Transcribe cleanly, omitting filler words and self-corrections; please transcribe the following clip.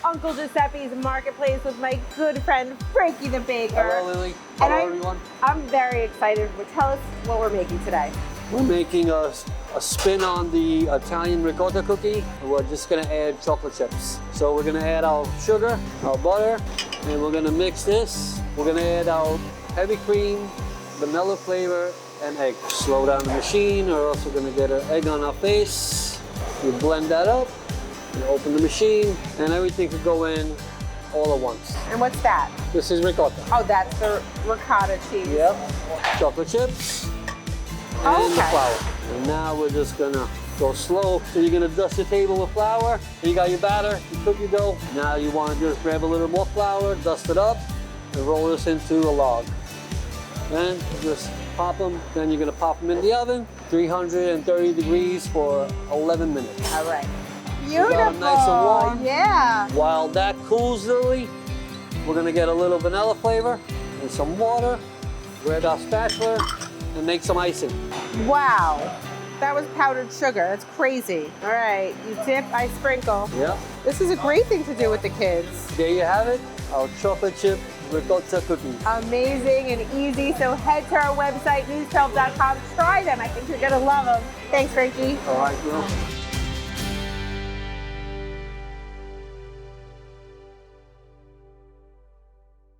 Uncle Giuseppe's Marketplace with my good friend Frankie the baker. Hello, Lily. Hello, everyone. I'm very excited. Tell us what we're making today. We're making a spin on the Italian ricotta cookie. We're just gonna add chocolate chips. So we're gonna add our sugar, our butter, and we're gonna mix this. We're gonna add our heavy cream, vanilla flavor, and egg. Slow down the machine or else we're gonna get an egg on our face. You blend that up, you open the machine, and everything could go in all at once. And what's that? This is ricotta. Oh, that's the ricotta cheese. Yep. Chocolate chips. And the flour. And now we're just gonna go slow. So you're gonna dust your table with flour. You got your batter, your cookie dough. Now you wanna just grab a little more flour, dust it up, and roll this into a log. Then just pop them. Then you're gonna pop them in the oven, 330 degrees for 11 minutes. All right. Beautiful. Got them nice and warm. Yeah. While that cools, Lily, we're gonna get a little vanilla flavor and some water. Grab our spatula and make some icing. Wow. That was powdered sugar. That's crazy. All right. You dip, I sprinkle. Yep. This is a great thing to do with the kids. There you have it, our chocolate chip ricotta cookie. Amazing and easy. So head to our website, news12.com. Try them. I think you're going to love them. Thanks, Frankie. All right, Will.